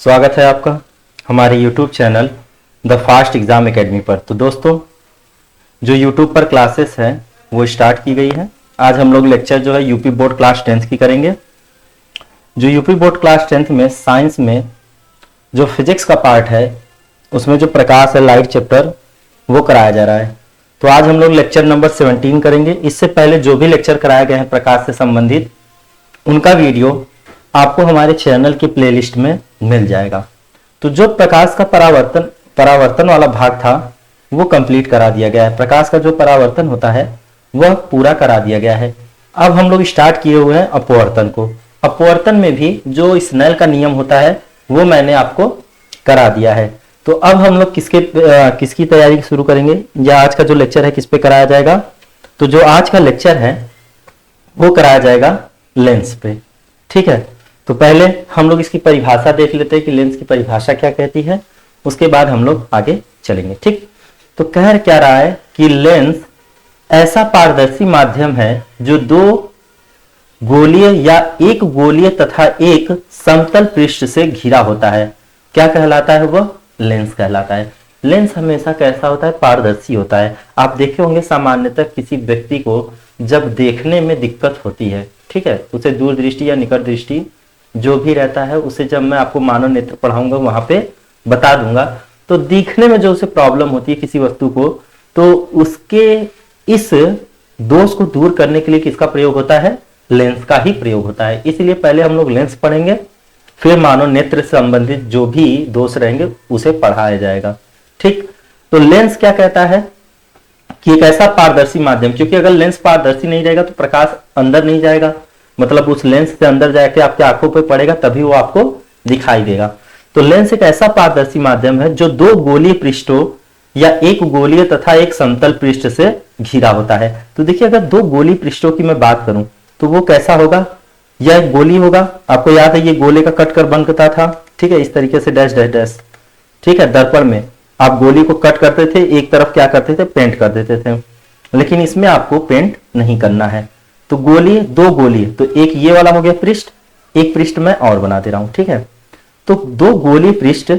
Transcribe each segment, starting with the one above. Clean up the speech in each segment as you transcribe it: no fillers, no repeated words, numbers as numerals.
स्वागत है आपका हमारे YouTube channel the fast exam academy पर। तो दोस्तों, जो YouTube पर क्लासेस हैं वो स्टार्ट की गई है। आज हम लोग लेक्चर जो है यूपी बोर्ड क्लास 10th की करेंगे। जो यूपी बोर्ड क्लास 10th में साइंस में जो फिजिक्स का पार्ट है उसमें जो प्रकाश है लाइट चैप्टर वो कराया जा रहा है। तो आज हम लोग लेक्चर नंबर 17 करेंगे। इससे पहले जो भी लेक्चर कराए गए हैं प्रकाश से संबंधित उनका वीडियो आपको हमारे चैनल की प्लेलिस्ट में मिल जाएगा। तो जो प्रकाश का परावर्तन वाला भाग था वो कंप्लीट करा दिया गया है। प्रकाश का जो परावर्तन होता है वह पूरा करा दिया गया है। अब हम लोग स्टार्ट किए हुए हैं अपवर्तन को। अपवर्तन में भी जो स्नेल का नियम होता है वो मैंने आपको करा दिया है। तो अब हम लोग किसकी तैयारी शुरू करेंगे या आज का जो लेक्चर है किस पे कराया जाएगा। तो जो आज का लेक्चर है वो कराया जाएगा लेंस पे। ठीक है, तो पहले हम लोग इसकी परिभाषा देख लेते हैं कि लेंस की परिभाषा क्या कहती है, उसके बाद हम लोग आगे चलेंगे। ठीक, तो कह क्या रहा है कि लेंस ऐसा पारदर्शी माध्यम है जो दो गोलीय या एक गोलीय तथा एक समतल पृष्ठ से घिरा होता है। क्या कहलाता है? वह लेंस कहलाता है। लेंस हमेशा कैसा होता है? पारदर्शी होता है। आप देखे होंगे सामान्यतः किसी व्यक्ति को जब देखने में दिक्कत होती है, ठीक है, उसे दूर दृष्टि या निकट दृष्टि जो भी रहता है उसे जब मैं आपको मानव नेत्र पढ़ाऊंगा वहां पे बता दूंगा, तो दिखने में जो उसे प्रॉब्लम होती है किसी वस्तु को, तो उसके इस दोष को दूर करने के लिए किसका प्रयोग होता है? लेंस का ही प्रयोग होता है। इसलिए पहले हम लोग लेंस पढ़ेंगे, फिर मानव नेत्र से संबंधित जो भी दोष रहेंगे उसे पढ़ाया जाएगा। ठीक, तो लेंस क्या कहता है कि एक ऐसा पारदर्शी माध्यम, क्योंकि अगर लेंस पारदर्शी नहीं रहेगा तो प्रकाश अंदर नहीं जाएगा, मतलब उस लेंस से अंदर जाके आपके आंखों पे पड़ेगा तभी वो आपको दिखाई देगा। तो लेंस एक ऐसा पारदर्शी माध्यम है जो दो गोलीय पृष्ठों या एक गोलीय तथा एक समतल पृष्ठ से घिरा होता है। तो देखिए, अगर दो गोलीय पृष्ठों की मैं बात करूं तो वो कैसा होगा? यह एक गोली होगा। आपको याद है ये गोले का कट कर बनता था, ठीक है, इस तरीके से डैश डैश डैश। ठीक है, दर्पण में आप गोली को कट करते थे, एक तरफ क्या करते थे? पेंट कर देते थे, लेकिन इसमें आपको पेंट नहीं करना है। तो गोली, दो गोली, तो एक ये वाला हो गया पृष्ठ, एक पृष्ठ मैं और बना दे रहा हूं। ठीक है, तो दो गोली पृष्ठ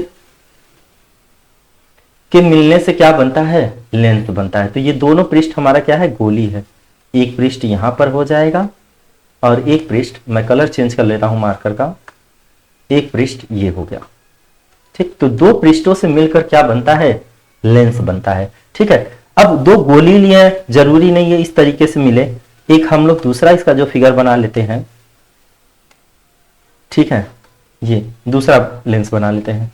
के मिलने से क्या बनता है? लेंस बनता है। तो ये दोनों पृष्ठ हमारा क्या है? गोली है। एक पृष्ठ यहां पर हो जाएगा और एक पृष्ठ, मैं कलर चेंज कर लेता हूं मार्कर का, एक पृष्ठ ये हो गया। ठीक, तो दो पृष्ठों से मिलकर क्या बनता है? लेंस बनता है। ठीक है, अब दो गोली लिए, जरूरी नहीं है इस तरीके से मिले। एक हम लोग दूसरा इसका जो फिगर बना लेते हैं, ठीक है, ये दूसरा लेंस बना लेते हैं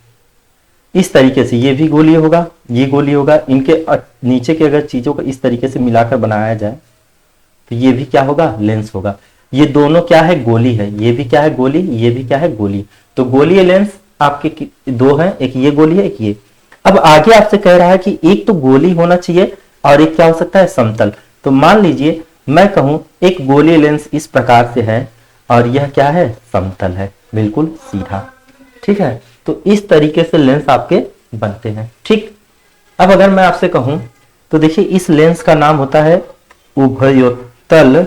इस तरीके से। ये भी गोली होगा, ये गोली होगा। इनके नीचे के अगर चीजों को इस तरीके से मिलाकर बनाया जाए तो ये भी क्या होगा? लेंस होगा। ये दोनों क्या है? गोली है। ये भी क्या है? गोली, ये भी क्या है? गोली। तो गोली लेंस आपके दो है, एक ये गोली है, एक ये। अब आगे आपसे कह रहा है कि एक तो गोली होना चाहिए और एक क्या हो सकता है? समतल। तो मान लीजिए मैं कहूं एक गोली लेंस इस प्रकार से है और यह क्या है? समतल है, बिल्कुल सीधा। ठीक है, तो इस तरीके से लेंस आपके बनते हैं। ठीक, अब अगर मैं आपसे कहूं तो देखिए इस लेंस का नाम होता है उभयतल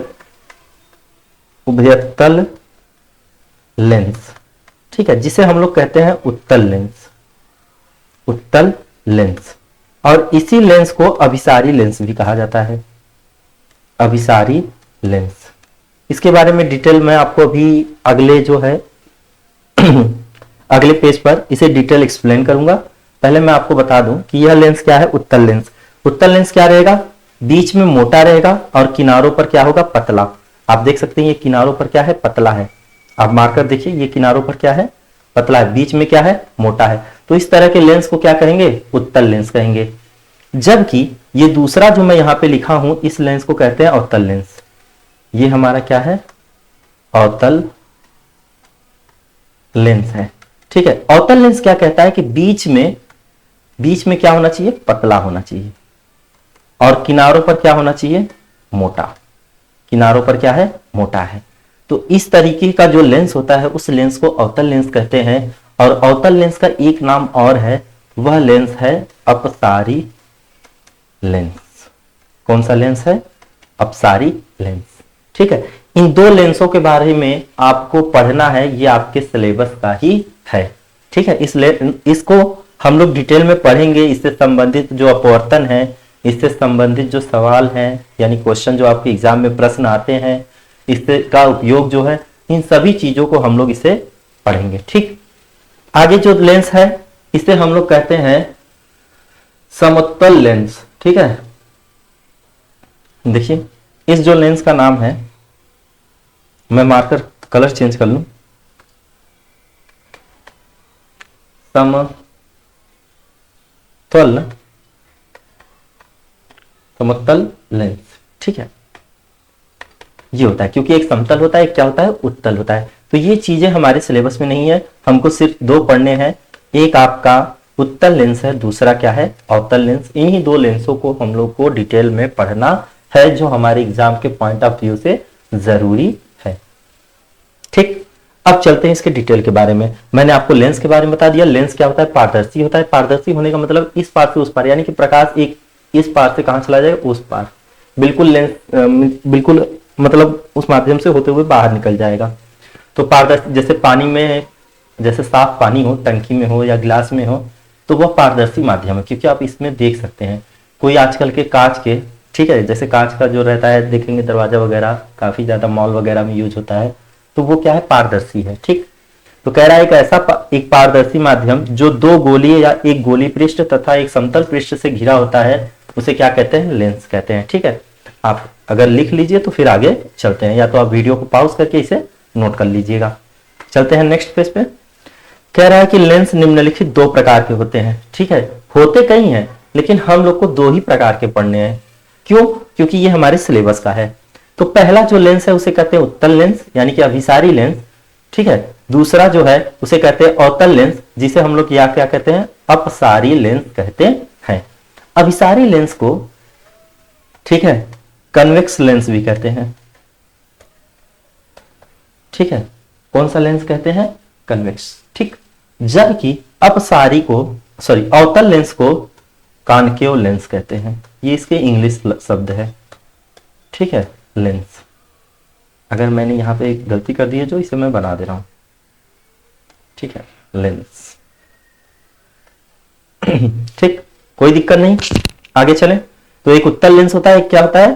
लेंस। ठीक है, जिसे हम लोग कहते हैं उत्तल लेंस, उत्तल लेंस। और इसी लेंस को अभिसारी लेंस भी कहा जाता है, अभिसारी लेंस। इसके बारे में डिटेल मैं आपको अभी अगले जो है अगले पेज पर इसे डिटेल एक्सप्लेन करूंगा। पहले मैं आपको बता दूं कि यह लेंस क्या है? उत्तल लेंस। उत्तल लेंस क्या रहेगा? बीच में मोटा रहेगा और किनारों पर क्या होगा? पतला। आप देख सकते हैं ये किनारों पर क्या है? पतला है। आप मार्कर देखिए, ये किनारों पर क्या है? पतला है, बीच में क्या है? मोटा है। तो इस तरह के लेंस को क्या कहेंगे? उत्तल लेंस कहेंगे। जबकि ये दूसरा जो मैं यहां पे लिखा हूं इस लेंस को कहते हैं अवतल लेंस। ये हमारा क्या है? अवतल लेंस है। ठीक है, अवतल लेंस क्या कहता है कि बीच में क्या होना चाहिए? पतला होना चाहिए और किनारों पर क्या होना चाहिए? मोटा। किनारों पर क्या है? मोटा है। तो इस तरीके का जो लेंस होता है उस लेंस को अवतल लेंस कहते हैं। और अवतल लेंस का एक नाम और है, वह लेंस है अपसारी लेंस। कौन सा लेंस है? अपसारी लेंस। ठीक है, इन दो लेंसों के बारे में आपको पढ़ना है, ये आपके सिलेबस का ही है। ठीक है, इसको हम लोग डिटेल में पढ़ेंगे। इससे संबंधित जो अपवर्तन है, इससे संबंधित जो सवाल हैं, यानी क्वेश्चन जो आपके एग्जाम में प्रश्न आते हैं, इससे का उपयोग जो है, इन सभी चीजों को हम लोग इसे पढ़ेंगे। ठीक, आगे जो लेंस है इसे हम लोग कहते हैं समतल लेंस। ठीक है, देखिए इस जो लेंस का नाम है, मैं मार्कर कलर चेंज कर लूं, समतल लेंस। ठीक है, ये होता है, क्योंकि एक समतल होता है, एक क्या होता है, उत्तल होता है। तो ये चीजें हमारे सिलेबस में नहीं है, हमको सिर्फ दो पढ़ने हैं। एक आपका उत्तल लेंस है, दूसरा क्या है, अवतल लेंस। इन्हीं दो लेंसों को हम लोग को डिटेल में पढ़ना है, जो हमारे एग्जाम के पॉइंट ऑफ व्यू से जरूरी है। ठीक, अब चलते हैं इसके डिटेल के बारे में। मैंने आपको लेंस के बारे में बता दिया। लेंस क्या होता है, पारदर्शी होता है। पारदर्शी होने का मतलब इस पार से उस पार, यानी कि प्रकाश एक इस पार से कहां चला जाएगा, उस पार, बिल्कुल लेंस बिल्कुल मतलब उस माध्यम से होते हुए बाहर निकल जाएगा। तो पारदर्शी, जैसे पानी में, जैसे साफ पानी हो, टंकी में हो या गिलास में हो, तो वह पारदर्शी माध्यम है, क्योंकि आप इसमें देख सकते हैं। कोई आजकल के कांच के, ठीक है, जैसे कांच का जो रहता है, देखेंगे दरवाजा वगैरह काफी ज्यादा मॉल वगैरह में यूज होता है, तो वो क्या है, पारदर्शी है। ठीक, तो कह रहा है एक ऐसा एक पारदर्शी माध्यम जो दो गोलीय या एक गोली पृष्ठ तथा एक समतल पृष्ठ से घिरा होता है, उसे क्या कहते हैं, लेंस कहते हैं। ठीक है, आप अगर लिख लीजिए तो फिर आगे चलते हैं, या तो आप वीडियो को पॉज करके इसे नोट कर लीजिएगा। चलते हैं नेक्स्ट पेज पे। कह रहा है कि लेंस निम्नलिखित दो प्रकार के होते हैं। ठीक है, होते कई हैं, लेकिन हम लोग को दो ही प्रकार के पढ़ने हैं। क्यों, क्योंकि ये हमारे सिलेबस का है। तो पहला जो लेंस है उसे कहते हैं उत्तल लेंस, यानी कि अभिसारी लेंस। ठीक है, दूसरा जो है उसे कहते हैं अवतल लेंस, जिसे हम लोग क्या क्या कहते हैं, अपसारी लेंस कहते हैं। अभिसारी लेंस को, ठीक है, कन्वेक्स लेंस भी कहते हैं। ठीक है, कौन सा लेंस कहते हैं, कन्वेक्स। ठीक, जबकि अपसारी को, सॉरी, अवतल लेंस को कॉनकेव लेंस कहते हैं। ये इसके इंग्लिश शब्द है। ठीक है, लेंस। अगर मैंने यहां पे एक गलती कर दी है, जो इसे मैं बना दे रहा हूं। ठीक है, लेंस। ठीक, कोई दिक्कत नहीं, आगे चलें। तो एक उत्तल लेंस होता है, एक क्या होता है,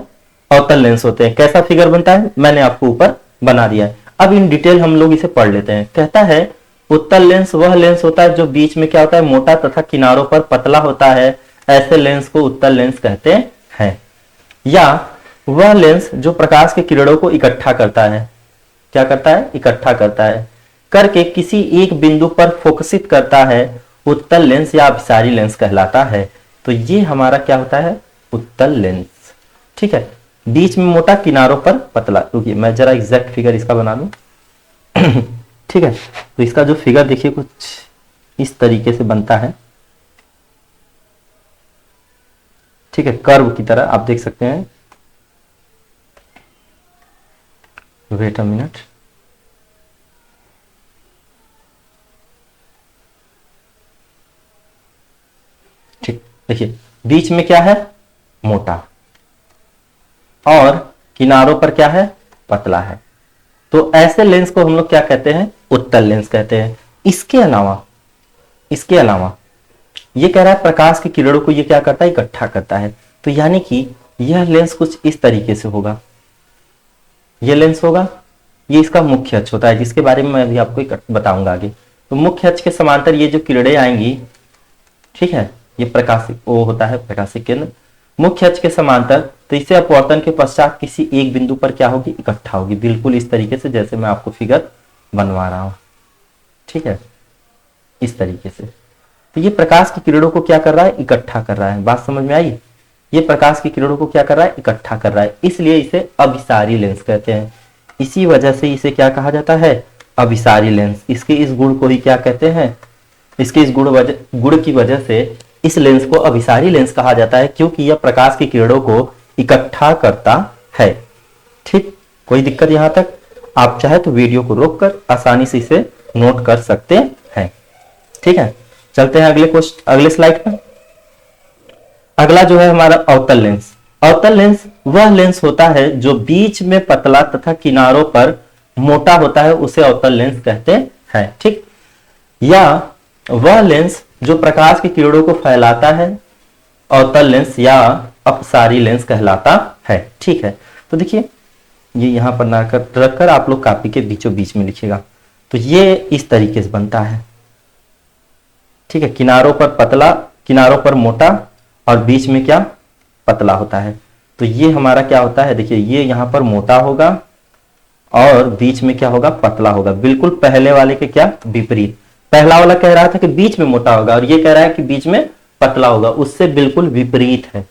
अवतल लेंस होते हैं। कैसा फिगर बनता है, मैंने आपको ऊपर बना दिया है। अब इन डिटेल हम लोग इसे पढ़ लेते हैं। कहता है उत्तल लेंस वह लेंस होता है जो बीच में क्या होता है, मोटा तथा किनारों पर पतला होता है। ऐसे लेंस को उत्तल लेंस कहते हैं। या वह लेंस जो प्रकाश के किरणों को इकट्ठा करता है, क्या करता है, इकट्ठा करता है, करके किसी एक बिंदु पर फोकसित करता है, उत्तल लेंस या अभिसारी लेंस कहलाता है। तो ये हमारा क्या होता है, उत्तल लेंस। ठीक है, बीच में मोटा, किनारों पर पतला। रुकिए मैं जरा एग्जैक्ट फिगर इसका बना दूं। ठीक है, तो इसका जो फिगर देखिए कुछ इस तरीके से बनता है। ठीक है, कर्व की तरह आप देख सकते हैं। Wait a minute. ठीक, देखिए बीच में क्या है, मोटा, और किनारों पर क्या है, पतला है। तो ऐसे लेंस को हम लोग क्या कहते हैं, उत्तल लेंस कहते हैं। इसके अलावा ये कह रहा है प्रकाश की किरणों को ये क्या करता है, इकट्ठा करता है। तो यानी कि यह लेंस कुछ इस तरीके से होगा। यह लेंस होगा, ये इसका मुख्य अक्ष होता है, जिसके बारे में मैं अभी आपको बताऊंगा आगे। तो मुख्य अक्ष के समांतर ये जो किरणें आएंगी, ठीक है, ये प्रकाशिक वो होता है, प्रकाशिक केंद्र। मुख्य अक्ष के समांतर, तो इसे अपवर्तन के पश्चात किसी एक बिंदु पर क्या होगी, इकट्ठा होगी, बिल्कुल इस तरीके से जैसे मैं आपको फिगर बनवा रहा हूं। ठीक है, इस तरीके से। तो ये प्रकाश की किरणों को क्या कर रहा है, इकट्ठा कर रहा है। बात समझ में आई, ये प्रकाश की किरणों को क्या कर रहा है, इकट्ठा कर रहा है, इसलिए इसे अभिसारी लेंस कहते हैं। इसी वजह से इसे क्या कहा जाता है, अभिसारी लेंस। इसके इस गुण को ही क्या कहते हैं, इसके इस गुण की वजह से इस लेंस को अभिसारी लेंस कहा जाता है, क्योंकि यह प्रकाश की किरणों को इकट्ठा करता है। ठीक, कोई दिक्कत यहां तक? आप चाहे तो वीडियो को रोककर आसानी से इसे नोट कर सकते हैं। ठीक है, चलते हैं अगले स्लाइड पर। अगला जो है हमारा अवतल लेंस। अवतल लेंस वह लेंस होता है जो बीच में पतला तथा किनारों पर मोटा होता है, उसे अवतल लेंस कहते हैं। ठीक, या वह लेंस जो प्रकाश की किरणों को फैलाता है अवतल लेंस या अपसारी लेंस कहलाता है। ठीक है, तो देखिए ये यहां पर ना रखकर आप लोग कॉपी के बीचों बीच में लिखिएगा। तो ये इस तरीके से बनता है। ठीक है, किनारों पर पतला, किनारों पर मोटा और बीच में क्या पतला होता है। तो ये हमारा क्या होता है, देखिए ये यहां पर मोटा होगा और बीच में क्या होगा, पतला होगा। बिल्कुल पहले वाले के क्या विपरीत। पहला वाला कह रहा था कि बीच में मोटा होगा और ये कह रहा है कि बीच में पतला होगा, उससे बिल्कुल विपरीत है।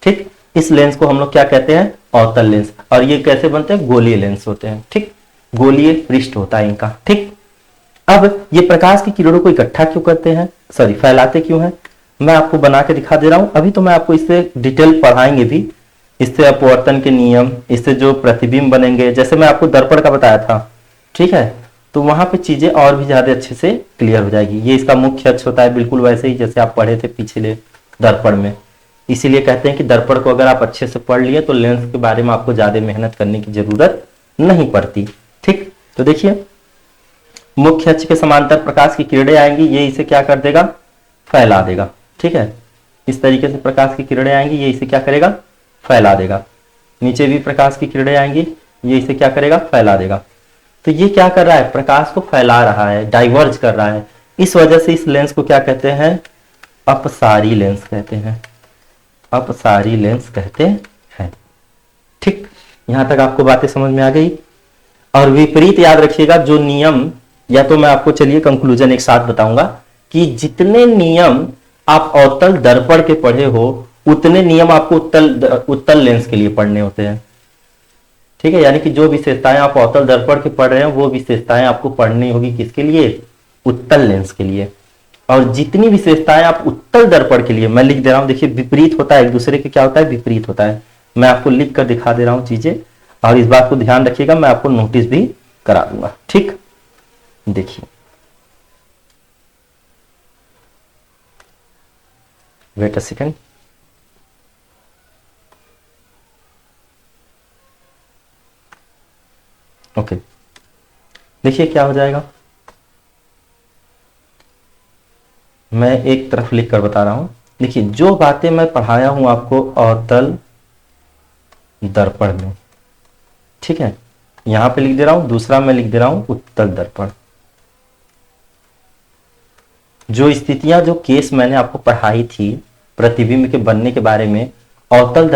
ठीक, इस लेंस को हम लोग क्या कहते हैं, अवतल लेंस। और ये कैसे बनते हैं, गोलीय लेंस होते हैं। ठीक, गोलीय पृष्ठ होता है इनका। ठीक, अब ये प्रकाश की किरणों को इकट्ठा क्यों करते हैं, सॉरी फैलाते क्यों हैं, मैं आपको बना के दिखा दे रहा हूं। अभी तो मैं आपको इससे डिटेल पढ़ाएंगे भी, इससे अपवर्तन के नियम, इससे जो प्रतिबिंब बनेंगे, जैसे मैं आपको दर्पण का बताया था। ठीक है, तो वहां पे चीजें और भी ज्यादा अच्छे से क्लियर हो जाएगी। ये इसका मुख्य अक्ष होता है, बिल्कुल वैसे ही जैसे आप पढ़े थे पिछले दर्पण में। इसीलिए कहते हैं कि दर्पण को अगर आप अच्छे से पढ़ लिए तो लेंस के बारे में आपको ज्यादा मेहनत करने की जरूरत नहीं पड़ती। ठीक, तो देखिए मुख्य अक्ष के समांतर प्रकाश की किरणें आएंगी, ये इसे क्या कर देगा, फैला देगा। ठीक है, इस तरीके से प्रकाश की किरणें आएंगी, ये इसे क्या करेगा, फैला देगा। नीचे भी प्रकाश की किरणें आएंगी, ये इसे क्या करेगा, फैला देगा। तो ये क्या कर रहा है, प्रकाश को फैला रहा है, डाइवर्ज कर रहा है। इस वजह से इस लेंस को क्या कहते हैं, अपसारी लेंस कहते हैं, अपसारी लेंस कहते हैं। ठीक, यहां तक आपको बातें समझ में आ गई। और विपरीत याद रखिएगा, जो नियम, या तो मैं आपको चलिए कंक्लूजन एक साथ बताऊंगा कि जितने नियम आप अवतल दर्पण के पढ़े हो उतने नियम आपको उत्तल लेंस के लिए पढ़ने होते हैं। ठीक है, यानी कि जो विशेषताएं आप अवतल दर्पण के पढ़ रहे हैं वो विशेषताएं आपको पढ़नी होगी किसके लिए, उत्तल लेंस के लिए। और जितनी विशेषताएं आप उत्तल दर्पण के लिए, मैं लिख दे रहा हूं, देखिए विपरीत होता है, एक दूसरे के क्या होता है, विपरीत होता है। मैं आपको लिख कर दिखा दे रहा हूं चीजें, और इस बात को ध्यान रखिएगा, मैं आपको नोटिस भी करा दूंगा। ठीक, देखिए वेट अ सेकेंड। ओके, देखिए क्या हो जाएगा, मैं एक तरफ लिख कर बता रहा हूं। देखिए जो बातें मैं पढ़ाया हूं आपको अवतल दर्पण में, ठीक है, यहां पे लिख दे रहा हूं, दूसरा मैं लिख दे रहा हूं उत्तल दर्पण। जो स्थितियां, जो केस मैंने आपको पढ़ाई थी प्रतिबिंब के बनने के बारे में अवतल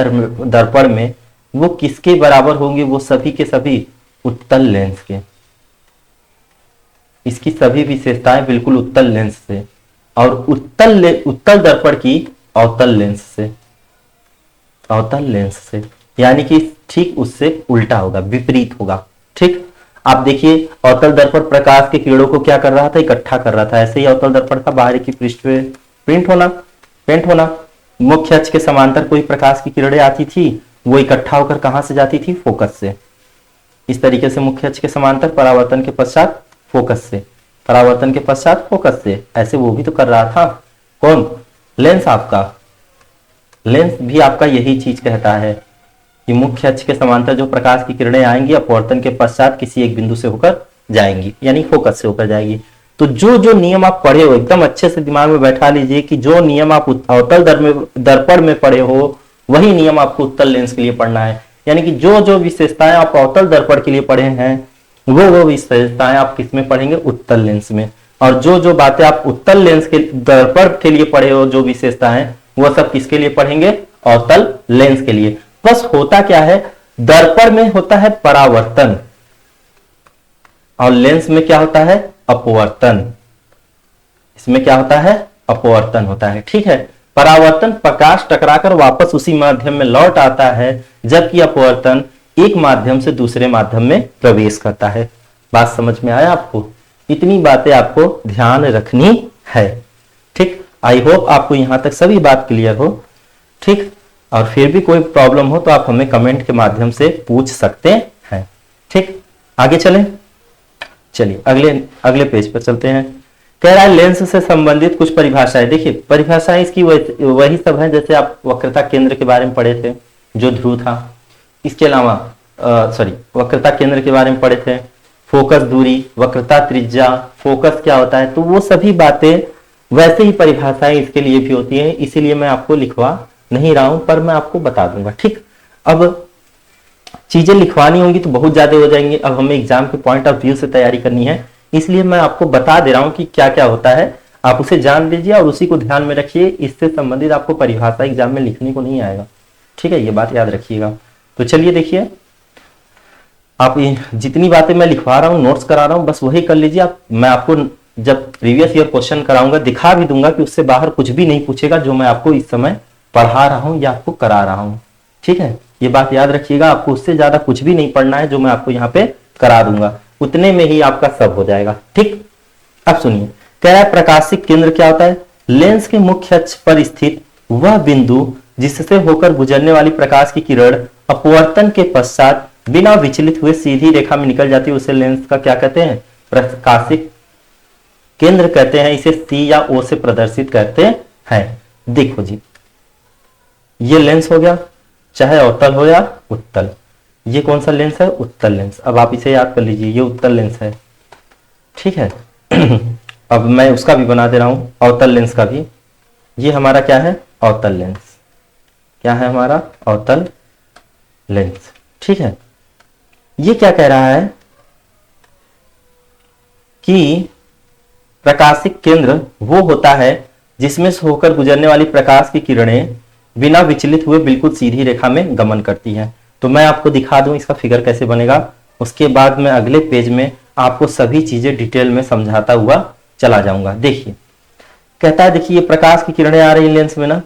दर्पण में, वो किसके बराबर होंगे, वो सभी के सभी उत्तल लेंस के। इसकी सभी विशेषताएं बिल्कुल उत्तल लेंस से, और उत्तल दर्पण की अवतल लेंस से, अवतल लेंस से, यानी कि ठीक उससे उल्टा होगा, विपरीत होगा। ठीक, आप देखिए अवतल दर्पण प्रकाश के किरणों को क्या कर रहा था, इकट्ठा कर रहा था। ऐसे ही अवतल दर्पण का बाहरी की पृष्ठ पे पेंट होना। मुख्य अक्ष के समांतर कोई प्रकाश की किरणें आती थी, वो इकट्ठा होकर कहां से जाती थी, फोकस से। इस तरीके से मुख्य अक्ष के समांतर, परावर्तन के पश्चात फोकस से, परावर्तन के पश्चात फोकस से, ऐसे वो भी तो कर रहा था। कौन, लेंस आपका, लेंस भी आपका यही चीज कहता है कि मुख्य अक्ष के समांतर जो प्रकाश की किरणें आएंगी अपवर्तन के पश्चात किसी एक बिंदु से होकर जाएंगी, यानी फोकस से होकर जाएगी। तो जो जो नियम आप पढ़े हो एकदम अच्छे से दिमाग में बैठा लीजिए कि जो नियम आप अवतल दर्पण में पढ़े हो वही नियम आपको उत्तल लेंस के लिए पढ़ना है। यानी कि जो जो विशेषताएं आप अवतल दर्पण के लिए पढ़े हैं वो विशेषताएं आप किसमें पढ़ेंगे, उत्तल लेंस में। और जो जो बातें आप उत्तल लेंस के दर्पण के लिए पढ़े हो, जो विशेषताएं, वो सब किसके लिए पढ़ेंगे, अवतल लेंस के लिए। बस होता क्या है, दर्पण में होता है परावर्तन और लेंस में क्या होता है, अपवर्तन। इसमें क्या होता है, अपवर्तन होता है। ठीक है, परावर्तन प्रकाश टकराकर वापस उसी माध्यम में लौट आता है, जबकि अपवर्तन एक माध्यम से दूसरे माध्यम में प्रवेश करता है। बात समझ में आया आपको, इतनी बातें आपको ध्यान रखनी है। ठीक, आई होप आपको यहां तक सभी बात क्लियर हो। ठीक, और फिर भी कोई प्रॉब्लम हो तो आप हमें कमेंट के माध्यम से पूछ सकते हैं। ठीक, आगे चलें, चलिए अगले पेज पर चलते हैं। कह रहा है लेंस से संबंधित कुछ परिभाषाएं। देखिए परिभाषाएं इसकी वही सब है जैसे आप वक्रता केंद्र के बारे में पढ़े थे, जो ध्रुव था। इसके अलावा वक्रता केंद्र के बारे में पढ़े थे, फोकस दूरी, वक्रता त्रिज्या, फोकस क्या होता है, तो वो सभी बातें वैसे ही परिभाषाएं इसके लिए भी होती है, इसीलिए मैं आपको लिखवा नहीं रहा हूं, पर मैं आपको बता दूंगा। ठीक, अब चीजें लिखवानी होंगी तो बहुत ज्यादा हो जाएंगी। अब हमें एग्जाम के पॉइंट ऑफ व्यू से तैयारी करनी है, इसलिए मैं आपको बता दे रहा हूं कि क्या क्या होता है, आप उसे जान लीजिए और उसी को ध्यान में रखिए। इससे संबंधित आपको परिभाषा एग्जाम में लिखने को नहीं आएगा, ठीक है, ये बात याद रखिएगा। तो चलिए देखिए, आप जितनी बातें मैं लिखवा रहा हूँ, नोट्स करा रहा हूँ, बस वही कर लीजिए आप। मैं आपको जब प्रीवियस ईयर क्वेश्चन कराऊंगा दिखा भी दूंगा कि उससे बाहर कुछ भी नहीं पूछेगा जो मैं आपको इस समय पढ़ा रहा हूं या आपको करा रहा हूं, ठीक है, ये बात याद रखिएगा। आपको उससे ज्यादा कुछ भी नहीं पढ़ना है, जो मैं आपको यहाँ पे करा दूंगा उतने में ही आपका सब हो जाएगा। ठीक, अब सुनिए, कह रहा है प्रकाशिक केंद्र क्या होता है? लेंस के मुख्य अक्ष पर स्थित वह बिंदु जिससे होकर गुजरने वाली प्रकाश की किरण अपवर्तन के पश्चात बिना विचलित हुए सीधी रेखा में निकल जाती है, उसे लेंस का क्या कहते हैं? प्रकाशिक केंद्र कहते हैं। इसे सी या ओ से प्रदर्शित करते हैं। देखो जी, ये लेंस हो गया, चाहे अवतल हो या उत्तल। ये कौन सा लेंस है? उत्तल लेंस। अब आप इसे याद कर लीजिए, ये उत्तल लेंस है, ठीक है। अब मैं उसका भी बना दे रहा हूं, अवतल लेंस का भी। ये हमारा क्या है? अवतल लेंस। क्या है हमारा? अवतल लेंस, ठीक है। ये क्या कह रहा है कि प्रकाशिक केंद्र वो होता है जिसमें से होकर गुजरने वाली प्रकाश की किरणें बिना विचलित हुए बिल्कुल सीधी रेखा में गमन करती हैं। तो मैं आपको दिखा दूं इसका फिगर कैसे बनेगा, उसके बाद मैं अगले पेज में आपको सभी चीजें डिटेल में समझाता हुआ चला जाऊंगा। देखिए, कहता है, देखिए ये प्रकाश की किरणें आ रही लेंस में ना,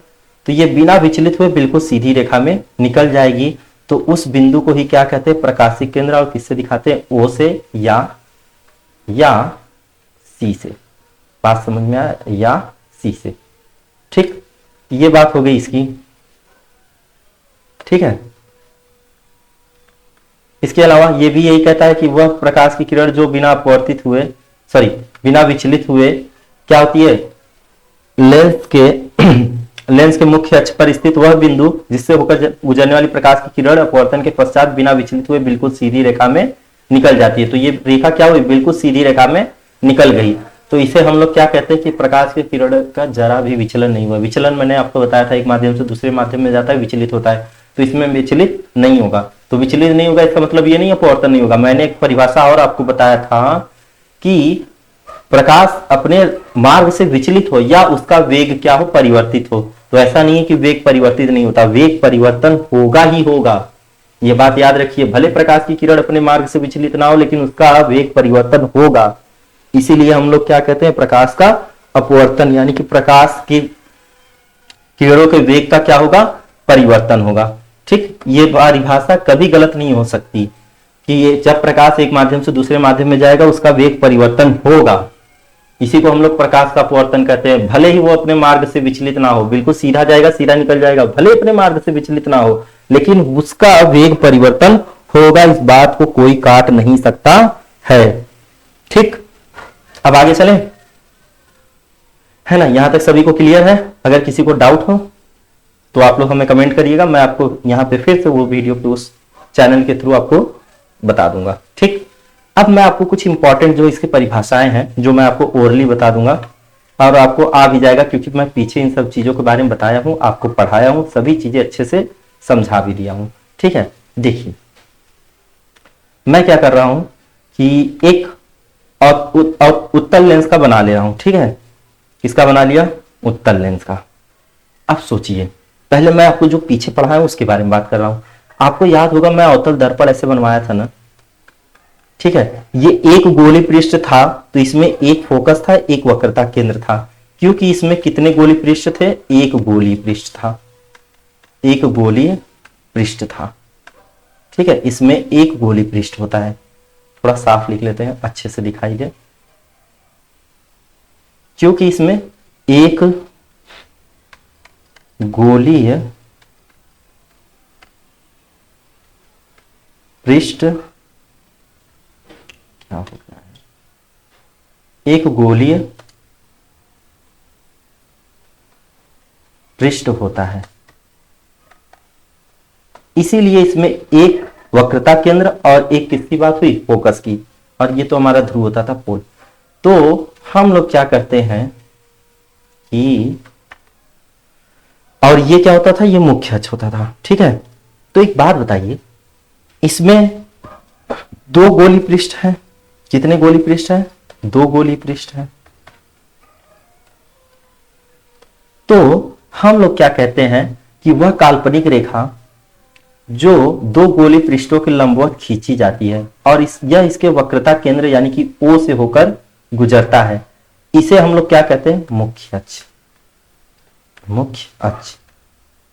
तो ये बिना विचलित हुए बिल्कुल सीधी रेखा में निकल जाएगी। तो उस बिंदु को ही क्या कहते हैं? प्रकाशिक केंद्र। और किससे दिखाते हैं? ओ से या सी से। बात समझ में आया? या सी से, ठीक। ये बात हो गई इसकी, ठीक है। इसके अलावा ये भी यही कहता है कि वह प्रकाश की किरण जो बिना अपवर्तित हुए, बिना विचलित हुए क्या होती है? लेंस के मुख्य अक्ष पर स्थित वह बिंदु जिससे होकर गुजरने वाली प्रकाश की किरण अपवर्तन के पश्चात बिना विचलित हुए बिल्कुल सीधी रेखा में निकल जाती है। तो ये रेखा क्या हुई? बिल्कुल सीधी रेखा में निकल गई। तो इसे हम लोग क्या कहते हैं कि प्रकाश की किरण का जरा भी विचलन नहीं हुआ। विचलन मैंने आपको बताया था, एक माध्यम से दूसरे माध्यम में जाता है, विचलित होता है। तो इसमें विचलित नहीं होगा। तो विचलित नहीं होगा इसका मतलब ये नहीं है अपवर्तन नहीं होगा। मैंने एक परिभाषा और आपको बताया था कि प्रकाश अपने मार्ग से विचलित हो या उसका वेग क्या हो? परिवर्तित हो। तो ऐसा नहीं है कि वेग परिवर्तित नहीं होता, वेग परिवर्तन होगा ही होगा। ये बात याद रखिए, भले प्रकाश की किरण अपने मार्ग से विचलित ना हो लेकिन उसका वेग परिवर्तन होगा। इसीलिए हम लोग क्या कहते हैं? प्रकाश का अपवर्तन, यानी कि प्रकाश की किरणों के वेग का क्या होगा? परिवर्तन होगा, ठीक। ये परिभाषा कभी गलत नहीं हो सकती कि ये जब प्रकाश एक माध्यम से दूसरे माध्यम में जाएगा उसका वेग परिवर्तन होगा। इसी को हम लोग प्रकाश का अपवर्तन कहते हैं। भले ही वो अपने मार्ग से विचलित ना हो, बिल्कुल सीधा जाएगा, सीधा निकल जाएगा, भले अपने मार्ग से विचलित ना हो, लेकिन उसका वेग परिवर्तन होगा। इस बात को कोई काट नहीं सकता है, ठीक। अब आगे चलें, है ना? यहां तक सभी को क्लियर है? अगर किसी को डाउट हो तो आप लोग हमें कमेंट करिएगा, मैं आपको यहां पे फिर से वो वीडियो पे उस चैनल के थ्रू आपको बता दूंगा, ठीक। अब मैं आपको कुछ इंपॉर्टेंट जो इसकी परिभाषाएं हैं जो मैं आपको ओरली बता दूंगा और आपको आ भी जाएगा, क्योंकि मैं पीछे इन सब चीजों के बारे में बताया हूं, आपको पढ़ाया हूं, सभी चीजें अच्छे से समझा भी दिया हूं, ठीक है। देखिए, मैं क्या कर रहा हूं कि एक उत्तल लेंस का बना ले रहा हूं, ठीक है। किसका बना लिया? उत्तल लेंस का। अब सोचिए, पहले मैं आपको जो पीछे पढ़ाया उसके बारे में बात कर रहा हूं। आपको याद होगा मैं अवतल दर्पण ऐसे बनवाया था ना, ठीक है। ये एक गोली पृष्ठ था, तो इसमें एक फोकस था, एक वक्रता केंद्र था। क्योंकि इसमें कितने गोली पृष्ठ थे? एक गोली पृष्ठ था, एक गोली पृष्ठ था, ठीक है। इसमें एक गोली पृष्ठ होता है। थोड़ा साफ लिख लेते हैं, अच्छे से दिखाई दे। क्योंकि इसमें एक गोलीय पृष्ठ क्या होता है? एक गोलीय पृष्ठ होता है, इसीलिए इसमें एक वक्रता केंद्र और एक किसकी बात हुई? फोकस की। और ये तो हमारा ध्रुव होता था, पोल। तो हम लोग क्या करते हैं ई, और ये क्या होता था, ये मुख्य अक्ष होता था। ठीक है, तो एक बात बताइए, इसमें दो गोली पृष्ठ है। कितने गोली पृष्ठ है? दो गोली पृष्ठ है। तो हम लोग क्या कहते हैं कि वह काल्पनिक रेखा जो दो गोली पृष्ठों के लंबवत खींची जाती है और यह इसके वक्रता केंद्र यानी कि O से होकर गुजरता है, इसे हम लोग क्या कहते हैं? मुख्य अक्ष। मुख्य अक्ष,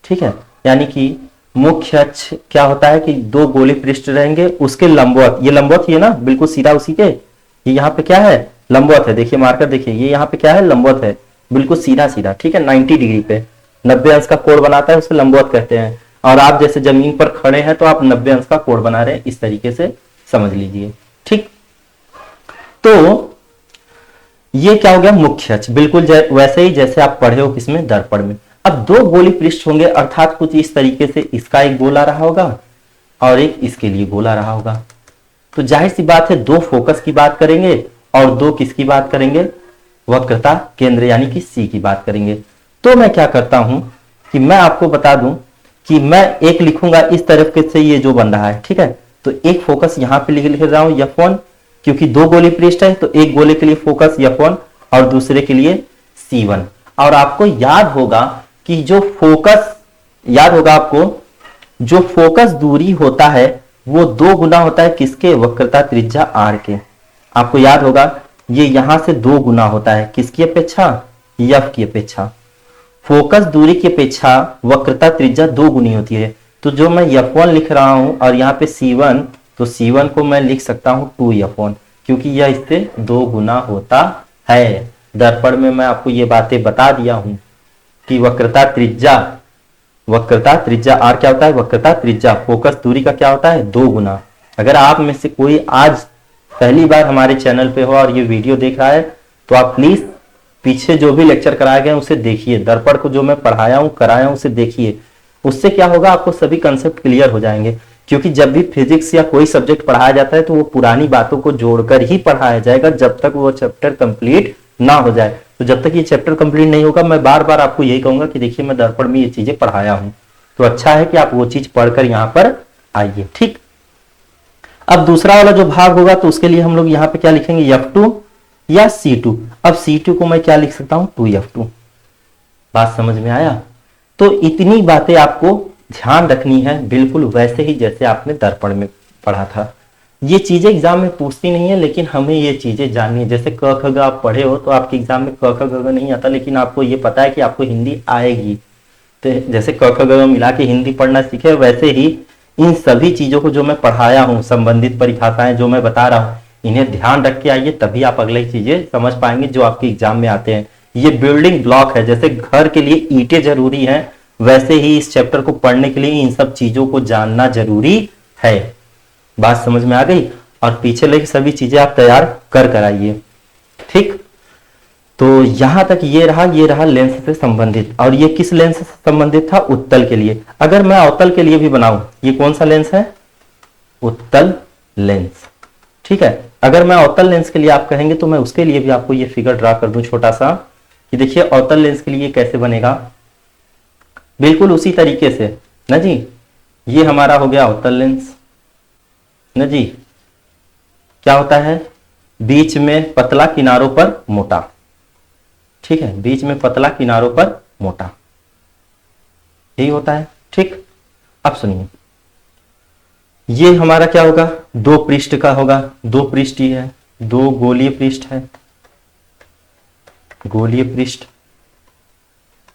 ठीक है। यानी कि मुख्य अक्ष क्या होता है कि दो गोली पृष्ठ रहेंगे, उसके लंबवत, ये लंबवत ही है ना, बिल्कुल सीधा उसी के, ये यहाँ पे क्या है? लंबवत है। देखिए मार्कर देखिए, ये यहाँ पे क्या है? लंबवत है, बिल्कुल सीधा सीधा, ठीक है, 90 डिग्री पे 90 अंश का कोण बनाता है, उसे लंबवत कहते हैं। और आप जैसे जमीन पर खड़े हैं तो आप 90 अंश का कोण बना रहे हैं, इस तरीके से समझ लीजिए। ठीक, तो ये क्या हो गया? मुख्य अक्ष, बिल्कुल वैसे ही जैसे आप पढ़े हो किसमें? दर्पण में। अब दो गोली पृष्ठ होंगे, अर्थात कुछ इस तरीके से, इसका एक गोला रहा होगा और एक इसके लिए गोला रहा होगा। तो जाहिर सी बात है, दो फोकस की बात करेंगे और दो किसकी बात करेंगे? वक्रता केंद्र यानी कि सी की बात करेंगे। तो मैं क्या करता हूं कि मैं आपको बता दूं कि मैं एक लिखूंगा इस तरफ के से, ये जो बन रहा है, ठीक है, तो एक फोकस यहां पे लिख रहा हूं F1, क्योंकि दो गोली पृष्ठ है तो एक गोले के लिए फोकस F1 और दूसरे के लिए C1। और आपको याद होगा कि जो फोकस, याद होगा आपको, जो फोकस दूरी होता है वो दो गुना होता है किसके? वक्रता त्रिज्या R के। आपको याद होगा ये यहां से दो गुना होता है, किसकी अपेक्षा? F की अपेक्षा। फोकस दूरी की अपेक्षा वक्रता त्रिज्या दो गुनी होती है। तो जो मैं F1 लिख रहा हूं और यहाँ पे C1, तो C1 को मैं लिख सकता हूं 2F1, क्योंकि यह इससे दो गुना होता है। दर्पण में मैं आपको ये बातें बता दिया हूं कि वक्रता त्रिज्या R क्या होता है? वक्रता त्रिज्या फोकस दूरी का क्या होता है? दो गुना। अगर आप में से कोई आज पहली बार हमारे चैनल पे हो और ये वीडियो देख रहा है तो आप प्लीज पीछे जो भी लेक्चर कराए गए उसे देखिए, दर्पण को जो मैं पढ़ाया हूं कराया हूं उसे देखिए। उससे क्या होगा, आपको सभी कंसेप्ट क्लियर हो जाएंगे। क्योंकि जब भी फिजिक्स या कोई सब्जेक्ट पढ़ाया जाता है तो वो पुरानी बातों को जोड़कर ही पढ़ाया जाएगा, जब तक वो चैप्टर कंप्लीट ना हो जाए। तो जब तक ये चैप्टर कंप्लीट नहीं होगा, मैं बार बार आपको यही कहूंगा कि देखिए मैं दर्पण में ये चीजें पढ़ाया हूं, तो अच्छा है कि आप वो चीज पढ़कर यहाँ पर आइए। ठीक, अब दूसरा वाला जो भाग होगा तो उसके लिए हम लोग यहाँ पे क्या लिखेंगे? F2 या C2। अब C2 को मैं क्या लिख सकता हूं? 2F2। बात समझ में आया? तो इतनी बातें आपको ध्यान रखनी है, बिल्कुल वैसे ही जैसे आपने दर्पण में पढ़ा था। ये चीजें एग्जाम में पूछती नहीं है, लेकिन हमें ये चीजें जाननी है। जैसे क ख ग आप पढ़े हो तो आपके एग्जाम में क ख ग नहीं आता, लेकिन आपको ये पता है कि आपको हिंदी आएगी। तो जैसे क ख ग मिला के हिंदी पढ़ना सीखे, वैसे ही इन सभी चीजों को जो मैं पढ़ाया हूँ, संबंधित परिभाषाएं जो मैं बता रहा हूँ, इन्हें ध्यान रख के आइए, तभी आप अगली चीजें समझ पाएंगे जो आपके एग्जाम में आते हैं। ये बिल्डिंग ब्लॉक है, जैसे घर के लिए ईंटें जरूरी है, वैसे ही इस चैप्टर को पढ़ने के लिए इन सब चीजों को जानना जरूरी है। बात समझ में आ गई? और पीछे लगी सभी चीजें आप तैयार कर आइए। ठीक, तो यहां तक ये रहा लेंस से संबंधित। और ये किस लेंस से संबंधित था? उत्तल के लिए। अगर मैं अवतल के लिए भी बनाऊं, ये कौन सा लेंस है? उत्तल लेंस। ठीक है, अगर मैं अवतल लेंस के लिए आप कहेंगे तो मैं उसके लिए भी आपको ये फिगर ड्रा कर दूं छोटा सा, कि देखिए अवतल लेंस के लिए कैसे बनेगा। बिल्कुल उसी तरीके से ना जी, ये हमारा हो गया अवतल लेंस ना जी। क्या होता है? बीच में पतला, किनारों पर मोटा। ठीक है, बीच में पतला, किनारों पर मोटा, यही होता है। ठीक, अब सुनिए, ये हमारा क्या होगा? दो पृष्ठ का होगा। दो पृष्ठ ही है, दो गोलीय पृष्ठ है, गोलीय पृष्ठ।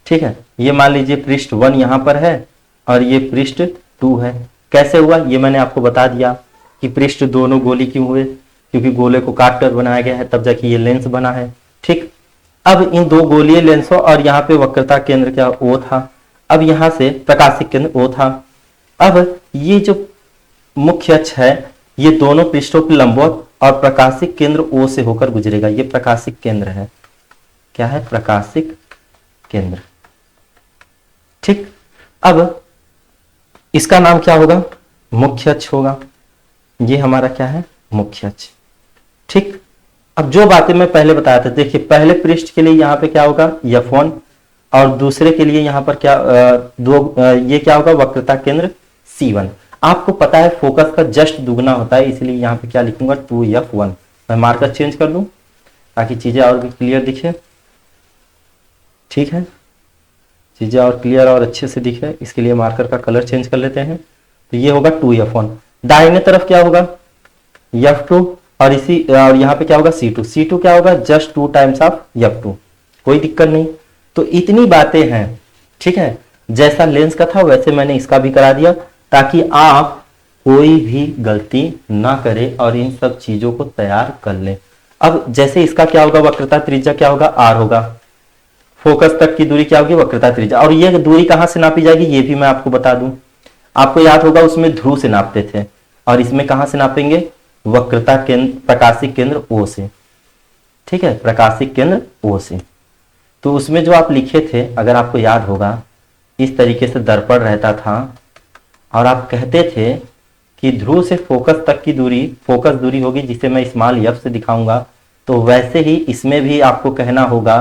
ठीक है, ये मान लीजिए पृष्ठ 1 यहां पर है और ये पृष्ठ 2 है। कैसे हुआ ये मैंने आपको बता दिया कि पृष्ठ दोनों गोली क्यों हुए, क्योंकि गोले को काट कर बनाया गया है, तब जाके ये लेंस बना है। ठीक, अब इन दो गोलीय लेंसों और यहाँ पे वक्रता केंद्र क्या O था, अब यहां से प्रकाशिक केंद्र O था। अब ये जो मुख्य अक्ष है ये दोनों पृष्ठों के लंबवत और प्रकाशिक केंद्र O से होकर गुजरेगा। ये प्रकाशिक केंद्र है। क्या है? प्रकाशिक केंद्र। ठीक, अब इसका नाम क्या होगा? मुख्य अक्ष होगा। ये हमारा क्या है? मुख्य अक्ष। ठीक, अब जो बातें मैं पहले बताया था, देखिए पहले पृष्ठ के लिए यहाँ पे क्या होगा F1 और दूसरे के लिए यहाँ पर क्या ये क्या होगा वक्रता केंद्र C1। आपको पता है फोकस का जस्ट दुगना होता है, इसलिए यहाँ पे क्या लिखूंगा 2F1। मैं मार्कर चेंज कर दूं ताकि चीजें और भी क्लियर दिखे। ठीक है, चीजें और क्लियर और अच्छे से दिखे, इसके लिए मार्कर का कलर चेंज कर लेते हैं। तो ये होगा 2F1। दाहिने तरफ क्या होगा F2 और यहाँ पे क्या होगा C2। C2 क्या होगा जस्ट 2 टाइम्स ऑफ F2, कोई दिक्कत नहीं। तो इतनी बातें हैं। ठीक है, जैसा लेंस का था वैसे मैंने इसका भी करा दिया ताकि आप कोई भी गलती ना करें और इन सब चीजों को तैयार कर लें। अब जैसे इसका क्या होगा वक्रता त्रिज्या क्या होगा R होगा, फोकस तक की दूरी क्या होगी वक्रता त्रिज्या, और ये दूरी कहां से नापी जाएगी ये भी मैं आपको बता दूं। आपको याद होगा उसमें ध्रुव से नापते थे और इसमें कहां से नापेंगे वक्रता केंद्र प्रकाशिक केंद्र O से। ठीक है, प्रकाशिक केंद्र O से। तो उसमें जो आप लिखे थे अगर आपको याद होगा इस तरीके से दर्पण रहता था और आप कहते थे कि ध्रुव से फोकस तक की दूरी फोकस दूरी होगी जिसे मैं स्मॉल f से दिखाऊंगा। तो वैसे ही इसमें भी आपको कहना होगा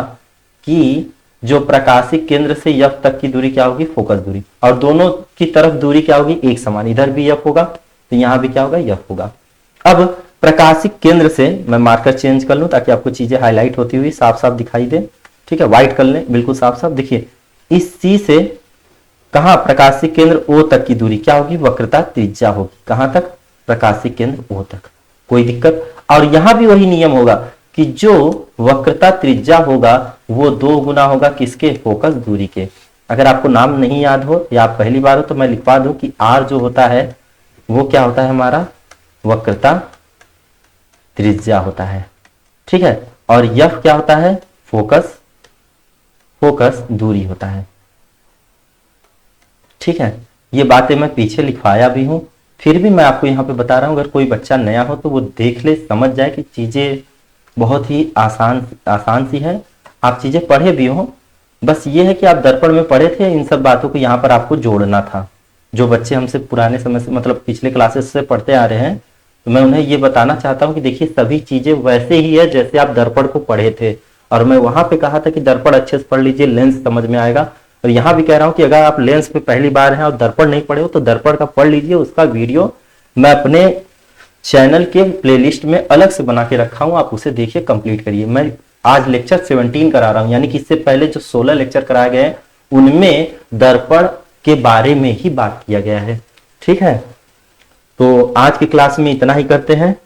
कि जो प्रकाशिक केंद्र से f तक की दूरी क्या होगी फोकस दूरी, और दोनों की तरफ दूरी क्या होगी एक समान, इधर भी f होगा तो यहां भी क्या होगा f होगा। अब प्रकाशिक केंद्र से मैं मार्कर चेंज कर लूं ताकि आपको चीजें हाईलाइट होती हुई साफ साफ दिखाई दे। ठीक है, व्हाइट कर लें बिल्कुल साफ साफ। देखिए इस C से कहां प्रकाशिक केंद्र O तक की दूरी क्या होगी वक्रता त्रिज्या होगी, कहां तक प्रकाशिक केंद्र O तक, कोई दिक्कत। और यहां भी वही नियम होगा कि जो वक्रता त्रिज्या होगा वो 2 गुना होगा किसके फोकस दूरी के। अगर आपको नाम नहीं याद हो या आप पहली बार हो तो मैं लिखवा दूं कि R जो होता है वो क्या होता है हमारा वक्रता त्रिज्या होता है। ठीक है, और F क्या होता है फोकस दूरी होता है। ठीक है, ये बातें मैं पीछे लिखवाया भी हूं, फिर भी मैं आपको यहाँ पे बता रहा हूं। अगर कोई बच्चा नया हो तो वो देख ले, समझ जाए कि चीजें बहुत ही आसान सी है, आप चीजें पढ़े भी हो। बस ये है कि आप दर्पण में पढ़े थे, इन सब बातों को यहाँ पर आपको जोड़ना था। जो बच्चे हमसे पुराने समय से मतलब पिछले क्लासेस से पढ़ते आ रहे हैं तो मैं उन्हें ये बताना चाहता हूँ कि देखिए सभी चीजें वैसे ही है जैसे आप दर्पण को पढ़े थे। और मैं वहां पे कहा था कि दर्पण अच्छे से पढ़ लीजिए, लेंस समझ में आएगा। और यहाँ भी कह रहा हूँ कि अगर आप लेंस पे पहली बार हैं और दर्पण नहीं पढ़े हो तो दर्पण का पढ़ लीजिए, उसका वीडियो मैं अपने चैनल के प्लेलिस्ट में अलग से बना के रखा हूं, आप उसे देखिए कंप्लीट करिए। मैं आज लेक्चर 17 करा रहा हूं, यानी कि इससे पहले जो 16 लेक्चर कराए गए हैं उनमें दर्पण के बारे में ही बात किया गया है। ठीक है, तो आज की क्लास में इतना ही करते हैं,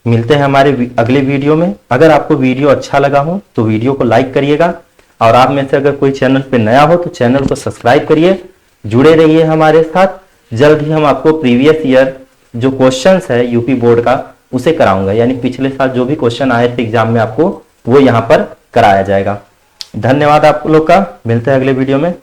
मिलते हैं हमारे अगले वीडियो में। अगर आपको वीडियो अच्छा लगा हो तो वीडियो को लाइक करिएगा, और आप में से अगर कोई चैनल पे नया हो तो चैनल को सब्सक्राइब करिए, जुड़े रहिए हमारे साथ। जल्द ही हम आपको प्रीवियस ईयर जो क्वेश्चंस है यूपी बोर्ड का उसे कराऊंगा, यानी पिछले साल जो भी क्वेश्चन आए थे एग्जाम में आपको वो यहाँ पर कराया जाएगा। धन्यवाद आप लोग का, मिलते हैं अगले वीडियो में।